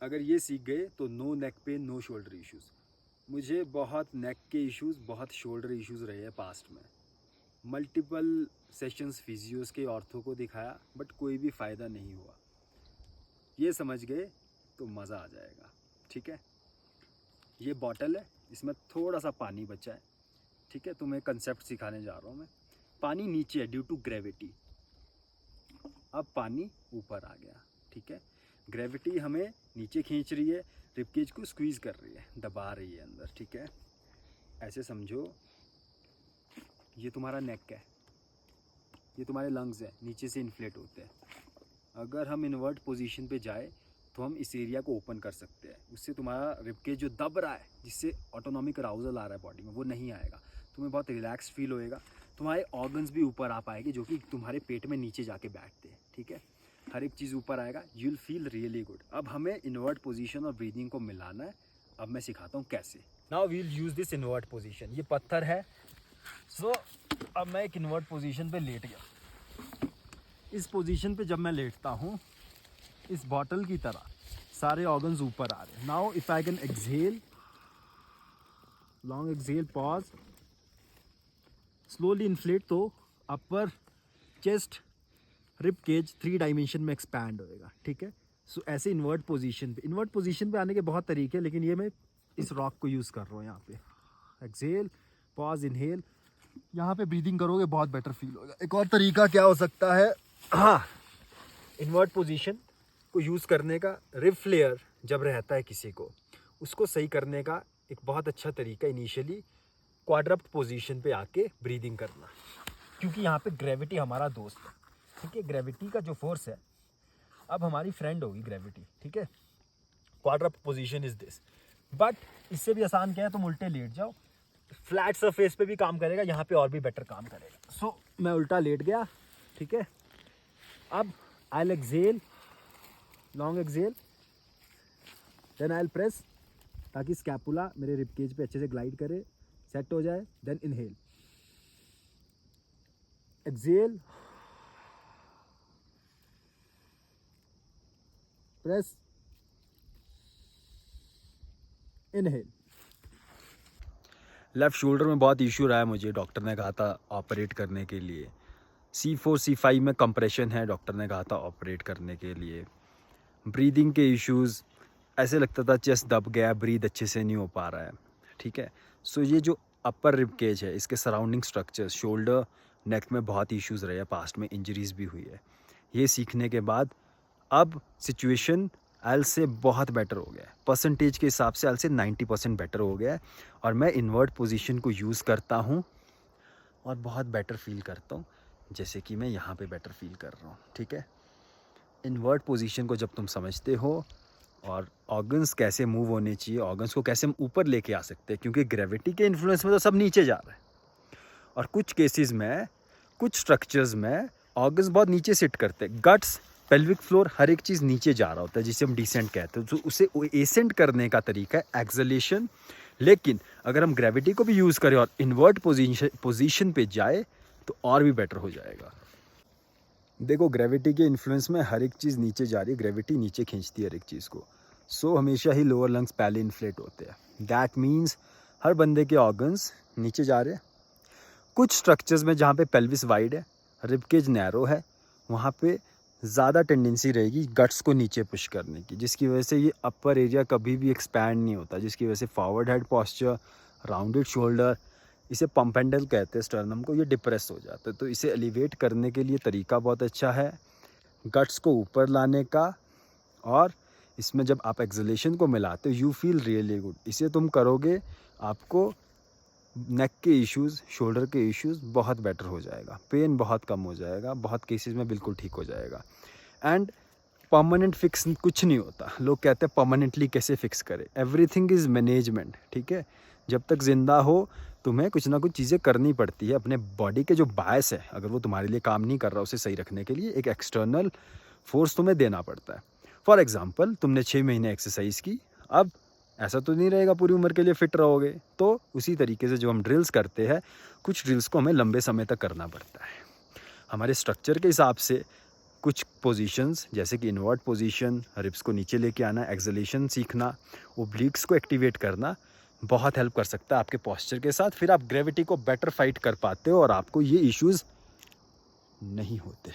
अगर ये सीख गए तो no neck pain no shoulder issues. मुझे बहुत नेक के इश्यूज़, बहुत शोल्डर इश्यूज़ रहे हैं पास्ट में। मल्टीपल सेशंस फिजियोज़ के, ऑर्थो को दिखाया, बट कोई भी फ़ायदा नहीं हुआ। ये समझ गए तो मज़ा आ जाएगा। ठीक है, ये बॉटल है, इसमें थोड़ा सा पानी बचा है। ठीक है, तुम्हें कंसेप्ट सिखाने जा रहा हूँ मैं। पानी नीचे है ड्यू टू ग्रेविटी, अब पानी ऊपर आ गया। ठीक है, ग्रेविटी हमें नीचे खींच रही है, रिबकेज को स्क्वीज़ कर रही है, दबा रही है अंदर। ठीक है, ऐसे समझो ये तुम्हारा नेक है, ये तुम्हारे लंग्स है, नीचे से इन्फ्लेट होते हैं। अगर हम इन्वर्ट पोजीशन पे जाए तो हम इस एरिया को ओपन कर सकते हैं। उससे तुम्हारा रिबकेज जो दब रहा है, जिससे ऑटोनॉमिक अराउजल आ रहा है बॉडी में, वो नहीं आएगा। तुम्हें बहुत रिलैक्स फील होएगा। तुम्हारे ऑर्गन्स भी ऊपर आ पाएंगे, जो कि तुम्हारे पेट में नीचे जाके बैठते हैं। ठीक है, हर एक चीज़ ऊपर आएगा, you will feel really good. अब हमें इन्वर्ट पोजीशन और ब्रीदिंग को मिलाना है। अब मैं सिखाता हूँ कैसे। Now we will use this invert position. ये पत्थर है। सो अब मैं एक इन्वर्ट पोजीशन पे लेट गया। इस पोजीशन पे जब मैं लेटता हूँ, इस बॉटल की तरह सारे ऑर्गन्स ऊपर आ रहे हैं। Now if I can exhale, long exhale, pause, slowly inflate, तो upper chest, rib cage 3 dimension में एक्सपैंड होएगा। ठीक है, सो ऐसे इन्वर्ट पोजीशन पे आने के बहुत तरीके हैं, लेकिन ये मैं इस रॉक को यूज़ कर रहा हूँ। यहाँ पे एक्सहेल, पॉज, इनहेल, यहाँ पे ब्रीदिंग करोगे बहुत बेटर फील होगा। एक और तरीका क्या हो सकता है, हाँ, इन्वर्ट पोजीशन को यूज़ करने का, रिब फ्लेयर जब रहता है किसी को, उसको सही करने का एक बहुत अच्छा तरीका इनिशियली क्वाड्रप्ट पोजीशन पे आके ब्रीदिंग करना, क्योंकि यहाँ पे ग्रेविटी हमारा दोस्त है। ठीक है, ग्रेविटी का जो फोर्स है अब हमारी फ्रेंड होगी ग्रेविटी। ठीक है, क्वाड्रप्ट पोजीशन इज दिस। बट इससे भी आसान क्या है, तुम उल्टे लेट जाओ, फ्लैट सरफेस पे भी काम करेगा, यहाँ पे और भी बेटर काम करेगा। सो मैं उल्टा लेट गया। ठीक है, अब I will exhale, long exhale, then I will press, ताकि स्कैपुला मेरे रिबकेज पे अच्छे से ग्लाइड करे, सेट हो जाए। Then inhale, exhale, press, inhale. Left shoulder में बहुत इशू रहा है मुझे, डॉक्टर ने कहा था ऑपरेट करने के लिए। C4 C5 में कंप्रेशन है, डॉक्टर ने कहा था ऑपरेट करने के लिए। ब्रीदिंग के इश्यूज़, ऐसे लगता था चेस्ट दब गया, ब्रीद अच्छे से नहीं हो पा रहा है। ठीक है, सो ये जो अपर रिब केज है, इसके सराउंडिंग स्ट्रक्चर्स, शोल्डर, नेक में बहुत इश्यूज़ रहे हैं, पास्ट में इंजरीज भी हुई है। ये सीखने के बाद अब सिचुएशन एल से बहुत बेटर हो गया है। परसेंटेज के हिसाब से एल से 90% बेटर हो गया है, और मैं इन्वर्ट पोजीशन को यूज़ करता हूँ और बहुत बेटर फील करता हूँ, जैसे कि मैं यहाँ पे बेटर फील कर रहा हूँ। ठीक है, इन्वर्ट पोजीशन को जब तुम समझते हो और ऑर्गन्स कैसे मूव होने चाहिए, ऑर्गन्स को कैसे हम ऊपर लेके आ सकते हैं, क्योंकि ग्रेविटी के इन्फ्लुएंस में तो सब नीचे जा रहा है, और कुछ केसेस में, कुछ स्ट्रक्चर्स में ऑर्गन्स बहुत नीचे सिट करते हैं। गट्स, पेल्विक फ्लोर, हर एक चीज़ नीचे जा रहा होता है, जिसे हम डिसेंट कहते हैं। तो उसे एसेंट करने का तरीका है एक्सेलेशन। लेकिन अगर हम ग्रेविटी को भी यूज़ करें और इन्वर्ट पोजीशन पे जाए तो और भी बेटर हो जाएगा। देखो, ग्रेविटी के इन्फ्लुएंस में हर एक चीज़ नीचे जा रही है, ग्रेविटी नीचे खींचती है हर एक चीज़ को। सो हमेशा ही लोअर लंग्स पहले इन्फ्लेट होते हैं। दैट मीन्स हर बंदे के ऑर्गन्स नीचे जा रहे हैं। कुछ स्ट्रक्चर्स में जहाँ पे पेल्विस वाइड है, रिबकेज नैरो है, वहाँ पे ज़्यादा टेंडेंसी रहेगी गट्स को नीचे पुश करने की, जिसकी वजह से ये अपर एरिया कभी भी एक्सपैंड नहीं होता, जिसकी वजह से forward head posture, rounded shoulder, इसे पंप हैंडल कहते हैं स्टर्नम को, ये डिप्रेस हो जाता है। तो इसे एलिवेट करने के लिए तरीका बहुत अच्छा है गट्स को ऊपर लाने का, और इसमें जब आप एक्सलेशन को मिलाते हो यू फील रियली गुड। इसे तुम करोगे, आपको नेक के इश्यूज़, शोल्डर के इश्यूज़ बहुत बेटर हो जाएगा, पेन बहुत कम हो जाएगा, बहुत केसेस में बिल्कुल ठीक हो जाएगा। एंड परमानेंट फिक्स कुछ नहीं होता। लोग कहते हैं परमानेंटली कैसे फिक्स करें, एवरीथिंग इज़ मैनेजमेंट। ठीक है, जब तक ज़िंदा हो तुम्हें कुछ ना कुछ चीज़ें करनी पड़ती है। अपने बॉडी के जो बायस है, अगर वो तुम्हारे लिए काम नहीं कर रहा, उसे सही रखने के लिए एक एक्सटर्नल फोर्स तुम्हें देना पड़ता है। फॉर एग्ज़ाम्पल, तुमने 6 महीने एक्सरसाइज की, अब ऐसा तो नहीं रहेगा पूरी उम्र के लिए फिट रहोगे। तो उसी तरीके से जो हम ड्रिल्स करते हैं, कुछ ड्रिल्स को हमें लंबे समय तक करना पड़ता है। हमारे स्ट्रक्चर के हिसाब से कुछ पोजीशंस जैसे कि इनवर्ट पोजीशन, रिब्स को नीचे लेके आना, एक्सलेशन सीखना, ओब्लिक्स को एक्टिवेट करना बहुत हेल्प कर सकता है आपके पोस्चर के साथ। फिर आप ग्रेविटी को बेटर फाइट कर पाते हो और आपको ये इश्यूज़ नहीं होते।